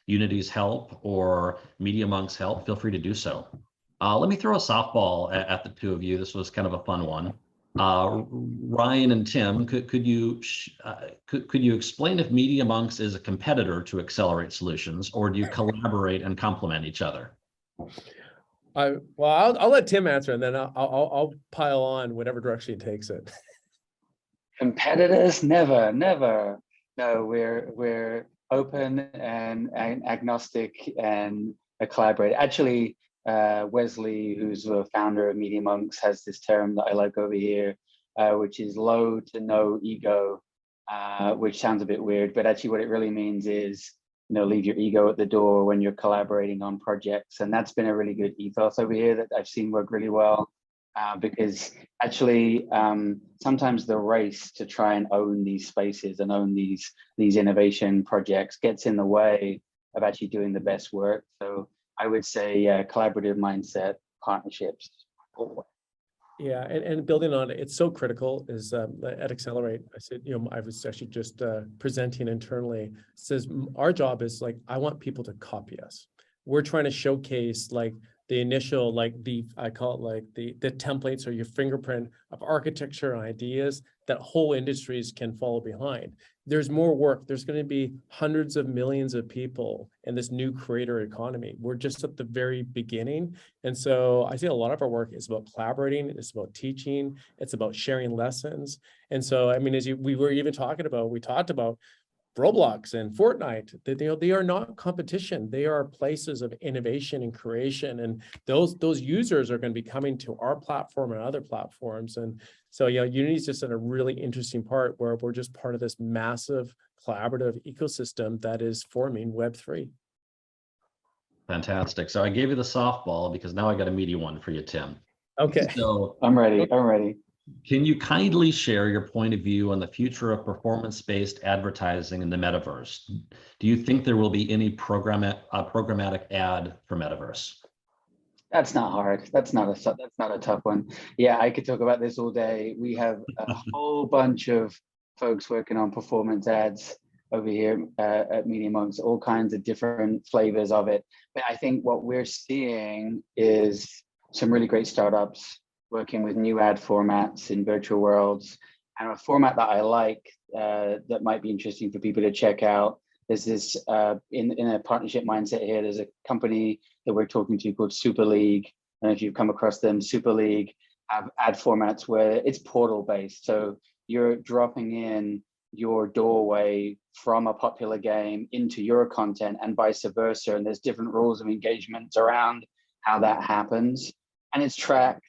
Unity's help or Media.Monks help, feel free to do so. Let me throw a softball at the two of you. This was kind of a fun one. Ryan and Tim, could you explain if Media.Monks is a competitor to Accelerate Solutions, or do you collaborate and complement each other? I'll let Tim answer, and then I'll pile on whatever direction he takes it. Competitors, never. No, we're open and agnostic and a collaborator. Actually, Wesley, who's the founder of Media.Monks, has this term that I like over here, which is low to no ego, which sounds a bit weird, but actually what it really means is, leave your ego at the door when you're collaborating on projects. And that's been a really good ethos over here that I've seen work really well, because actually sometimes the race to try and own these spaces and own these innovation projects gets in the way of actually doing the best work. So I would say collaborative mindset, partnerships. Yeah, and building on it, it's so critical. Is at Accelerate, I said, I was actually just presenting internally. It says our job is like, I want people to copy us. We're trying to showcase like initial, like I call it like the templates or your fingerprint of architecture and ideas that whole industries can follow behind. There's more work. There's going to be hundreds of millions of people in this new creator economy. We're just at the very beginning. And so I see a lot of our work is about collaborating. It's about teaching. It's about sharing lessons. And so, I mean, we talked about Roblox and Fortnite, they are not competition. They are places of innovation and creation. And those users are going to be coming to our platform and other platforms. And so, Unity is just in a really interesting part where we're just part of this massive collaborative ecosystem that is forming Web3. Fantastic. So I gave you the softball because now I got a meaty one for you, Tim. Okay. So I'm ready. can you kindly share your point of view on the future of performance-based advertising in the metaverse? Do you think there will be any programmatic ad for metaverse? That's not hard. That's not a tough one. Yeah, I could talk about this all day. We have a whole bunch of folks working on performance ads over here at Media.Monks, all kinds of different flavors of it. But I think what we're seeing is some really great startups working with new ad formats in virtual worlds. And a format that I like that might be interesting for people to check out. There's this, in a partnership mindset here, there's a company that we're talking to called Super League. I don't know if you've come across them. Super League have ad formats where it's portal based. So you're dropping in your doorway from a popular game into your content and vice versa. And there's different rules of engagement around how that happens. And it's tracked.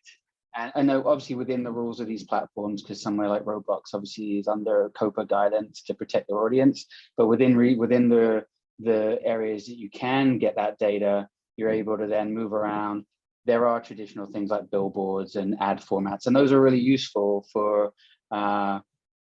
And I know obviously within the rules of these platforms, because somewhere like Roblox obviously is under COPA guidance to protect their audience, but within the areas that you can get that data, you're able to then move around. There are traditional things like billboards and ad formats, and those are really useful for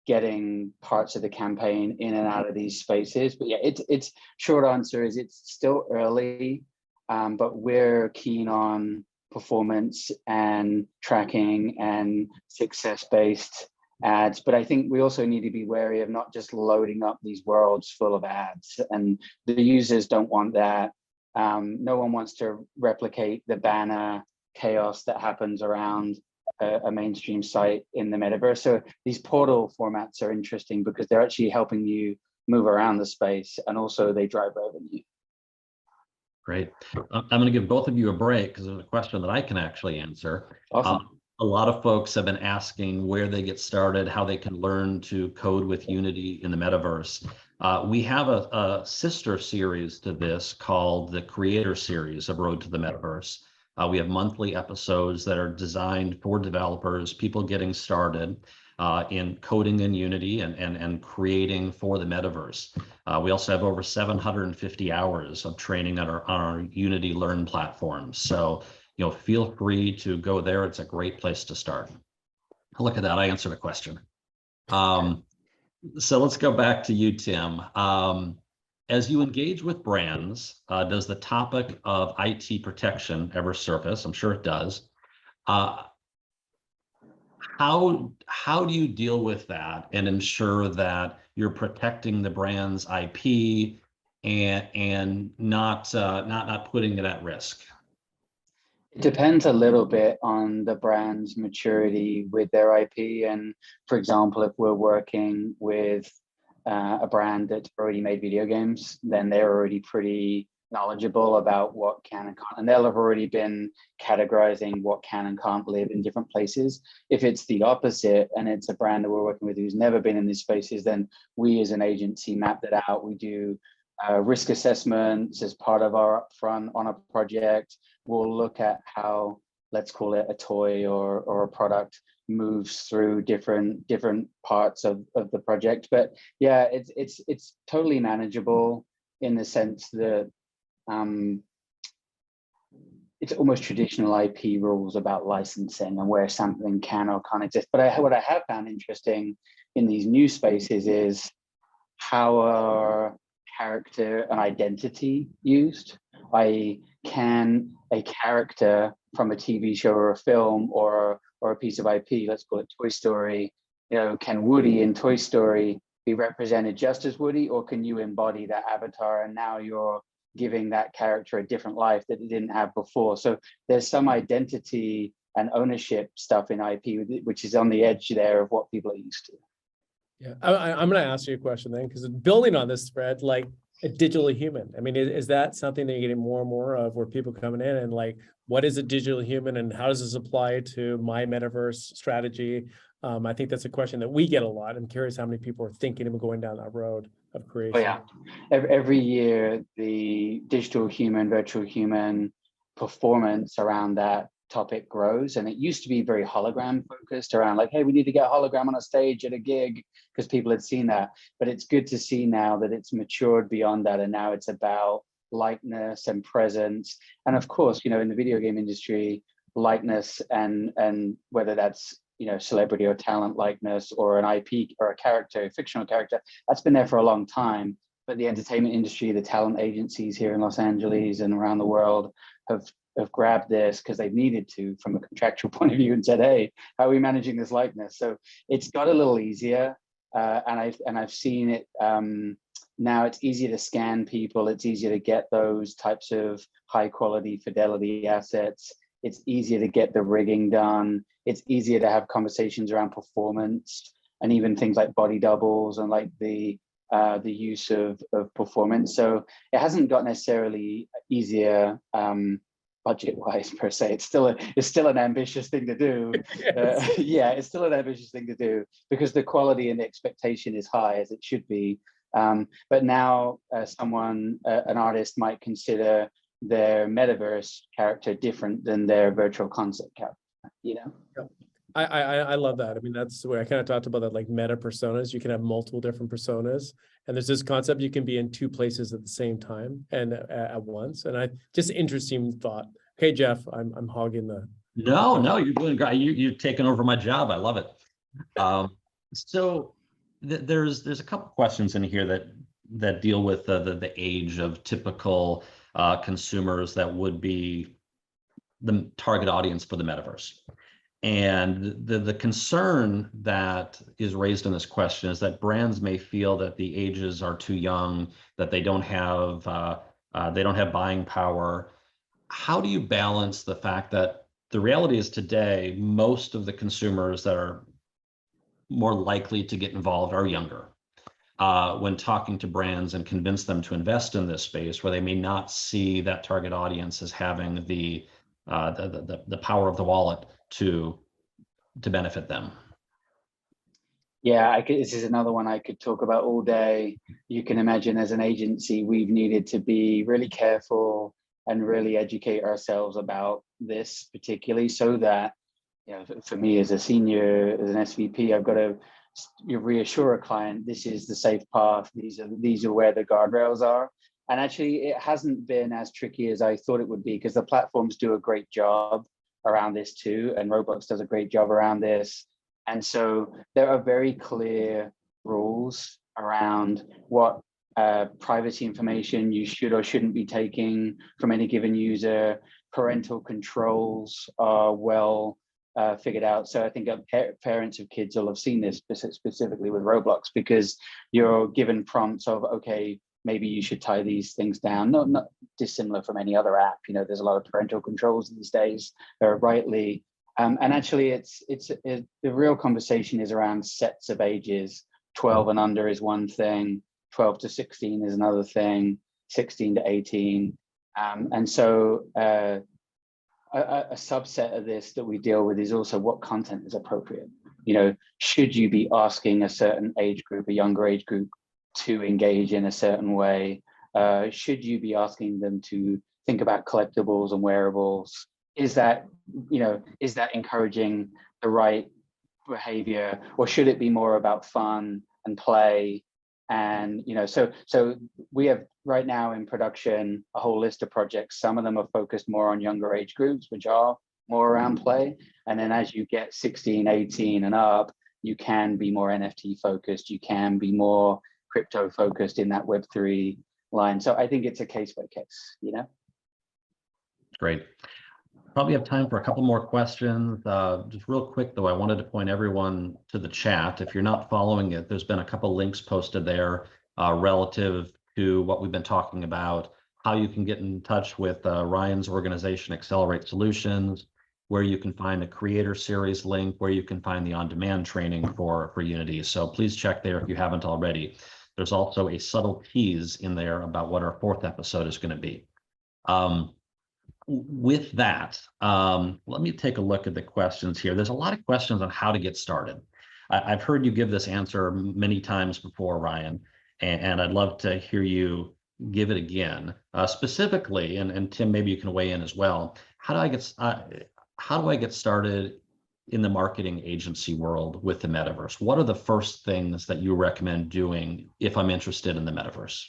getting parts of the campaign in and out of these spaces. But yeah, it's short answer is it's still early, but we're keen on performance and tracking and success-based ads. But I think we also need to be wary of not just loading up these worlds full of ads, and the users don't want that. No one wants to replicate the banner chaos that happens around a mainstream site in the metaverse. So these portal formats are interesting because they're actually helping you move around the space, and also they drive revenue. Great. I'm going to give both of you a break because there's a question that I can actually answer. Awesome. A lot of folks have been asking where they get started, how they can learn to code with Unity in the metaverse. We have a sister series to this called the Creator Series of Road to the Metaverse. We have monthly episodes that are designed for developers, people getting started in coding in Unity and creating for the metaverse. We also have over 750 hours of training on our Unity Learn platform. So, feel free to go there. It's a great place to start. Look at that, I answered a question. So let's go back to you, Tim. As you engage with brands, does the topic of IT protection ever surface? I'm sure it does. How do you deal with that and ensure that you're protecting the brand's IP and not putting it at risk? It depends a little bit on the brand's maturity with their IP. And for example, if we're working with a brand that's already made video games, then they're already pretty knowledgeable about what can and can't, and they'll have already been categorizing what can and can't live in different places. If it's the opposite and it's a brand that we're working with who's never been in these spaces, then we as an agency map that out. We do risk assessments as part of our upfront on a project. We'll look at how, let's call it a toy or a product, moves through different parts of the project. But yeah, it's totally manageable in the sense that it's almost traditional IP rules about licensing and where something can or can't exist. But what I have found interesting in these new spaces is how are character and identity used. Can a character from a TV show or a film or a piece of IP, let's call it Toy Story, can Woody in Toy Story be represented just as Woody, or can you embody that avatar and now you're giving that character a different life that it didn't have before. So there's some identity and ownership stuff in IP, which is on the edge there of what people are used to. Yeah, I'm going to ask you a question then, because building on this thread, like a digital human, I mean, is that something that you're getting more and more of, where people coming in and like, what is a digital human and how does this apply to my metaverse strategy? I think that's a question that we get a lot. I'm curious how many people are thinking of going down that road of creation. Oh, yeah. Every year, the digital human, virtual human performance around that topic grows. And it used to be very hologram focused around like, hey, we need to get a hologram on a stage at a gig because people had seen that. But it's good to see now that it's matured beyond that. And now it's about likeness and presence. And of course, you know, in the video game industry, likeness and whether that's, you know, celebrity or talent likeness or an IP or a character, a fictional character, that's been there for a long time. But the entertainment industry, the talent agencies here in Los Angeles and around the world have grabbed this because they've needed to from a contractual point of view and said, hey, how are we managing this likeness? So it's got a little easier. And I've seen it now. It's easier to scan people. It's easier to get those types of high quality fidelity assets. It's easier to get the rigging done. It's easier to have conversations around performance and even things like body doubles and like the use of performance. So it hasn't got necessarily easier budget-wise per se. It's still an ambitious thing to do. Yes. Yeah, it's still an ambitious thing to do because the quality and the expectation is high as it should be. But now an artist might consider their metaverse character different than their virtual concept character, you know? Yep. I love that. I mean, that's the way I kind of talked about that, like meta personas. You can have multiple different personas. And there's this concept you can be in two places at the same time and at once. And just interesting thought. Okay, Jeff, I'm hogging the. No, you're doing great. You're taking over my job. I love it. So there's a couple questions in here that deal with the age of typical consumers that would be the target audience for the metaverse. And the concern that is raised in this question is that brands may feel that the ages are too young, that they don't have buying power. How do you balance the fact that the reality is today, most of the consumers that are more likely to get involved are younger? When talking to brands and convince them to invest in this space where they may not see that target audience as having the power of the wallet to benefit them. Yeah, this is another one I could talk about all day. You can imagine as an agency, we've needed to be really careful and really educate ourselves about this particularly so that, you know, for me as a senior, as an SVP, I've got to reassure a client, this is the safe path. These are where the guardrails are. And actually, it hasn't been as tricky as I thought it would be because the platforms do a great job around this too, and Roblox does a great job around this. And so there are very clear rules around what privacy information you should or shouldn't be taking from any given user. Parental controls are well figured out. So I think parents of kids will have seen this specifically with Roblox because you're given prompts of, okay, maybe you should tie these things down. Not dissimilar from any other app. You know, there's a lot of parental controls these days, rightly. And actually, the real conversation is around sets of ages. 12 and under is one thing. 12 to 16 is another thing. 16 to 18. And so a subset of this that we deal with is also what content is appropriate. You know, should you be asking a certain age group, a younger age group, to engage in a certain way? Should you be asking them to think about collectibles and wearables? Is that encouraging the right behavior, or should it be more about fun and play? And, you know, so we have right now in production a whole list of projects. Some of them are focused more on younger age groups, which are more around play. And then as you get 16, 18 and up, you can be more NFT focused. You can be more crypto focused in that Web3 line. So I think it's a case by case, you know? Great. Probably have time for a couple more questions. Just real quick though, I wanted to point everyone to the chat. If you're not following it, there's been a couple links posted there relative to what we've been talking about. how you can get in touch with Ryan's organization, Accelerate Solutions, where you can find the Creator Series link, where you can find the on-demand training for Unity. So please check there if you haven't already. There's also a subtle tease in there about what our 4th episode is going to be. With that, let me take a look at the questions here. There's a lot of questions on how to get started. I've heard you give this answer many times before, Ryan, and I'd love to hear you give it again. Specifically, and Tim, maybe you can weigh in as well. How do I get started in the marketing agency world with the metaverse? What are the first things that you recommend doing if I'm interested in the metaverse?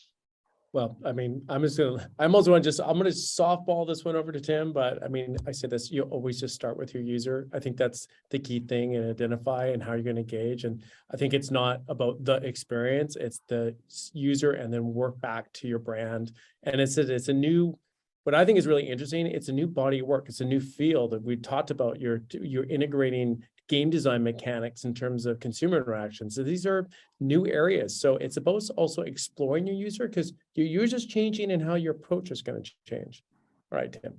Well, I mean, I'm going to softball this one over to Tim, but I mean, I say this, you always just start with your user. I think that's the key thing, and identify and how you're going to engage. And I think it's not about the experience, it's the user, and then work back to your brand. And it's a new, what I think is really interesting, it's a new body of work. It's a new field that we talked about. You're integrating game design mechanics in terms of consumer interactions. So these are new areas. So it's about also exploring your user, because your user's changing and how your approach is going to change. All right, Tim.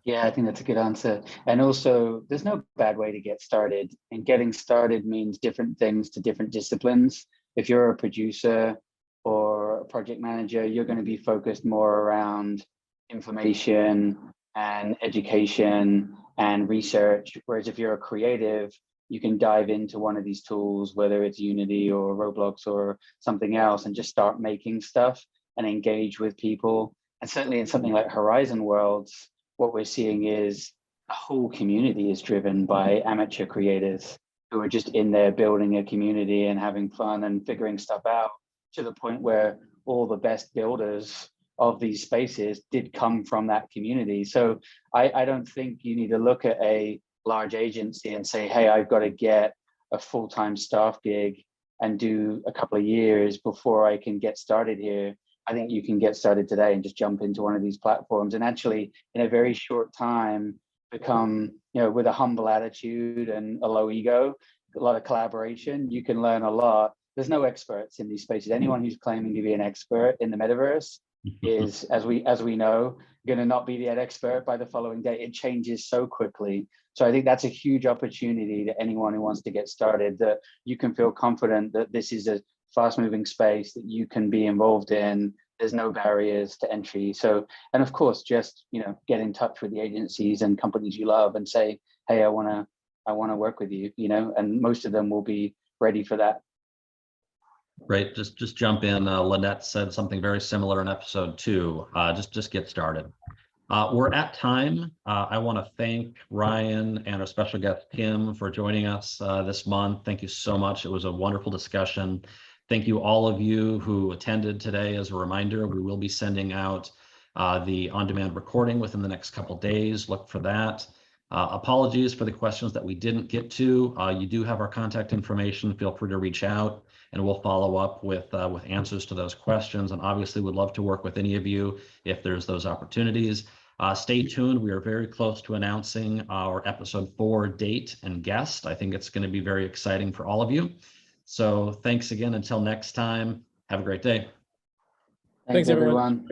Yeah, I think that's a good answer. And also, there's no bad way to get started. And getting started means different things to different disciplines. If you're a producer or a project manager, you're going to be focused more around information and education and research. Whereas if you're a creative, you can dive into one of these tools, whether it's Unity or Roblox or something else, and just start making stuff and engage with people. And certainly in something like Horizon Worlds, what we're seeing is a whole community is driven by amateur creators who are just in there building a community and having fun and figuring stuff out, to the point where all the best builders of these spaces did come from that community. So I don't think you need to look at a large agency and say, hey, I've got to get a full-time staff gig and do a couple of years before I can get started here. I think you can get started today and just jump into one of these platforms and actually in a very short time become, with a humble attitude and a low ego, a lot of collaboration, you can learn a lot. There's no experts in these spaces. Anyone who's claiming to be an expert in the metaverse is, as we know, going to not be that expert by the following day. It changes so quickly. So I think that's a huge opportunity to anyone who wants to get started, that you can feel confident that this is a fast-moving space that you can be involved in. There's no barriers to entry. So, and of course, just get in touch with the agencies and companies you love and say, hey, I want to work with you, and most of them will be ready for that. Right, just jump in. Lynette said something very similar in episode 2. Just get started. We're at time. I want to thank Ryan and our special guest Tim for joining us this month. Thank you so much. It was a wonderful discussion. Thank you all of you who attended today. As a reminder, we will be sending out the on-demand recording within the next couple days. Look for that. Apologies for the questions that we didn't get to. You do have our contact information. Feel free to reach out, and we'll follow up with answers to those questions. And obviously, would love to work with any of you if there's those opportunities. Stay tuned. We are very close to announcing our episode 4 date and guest. I think it's going to be very exciting for all of you. So thanks again. Until next time, have a great day. Thanks everyone.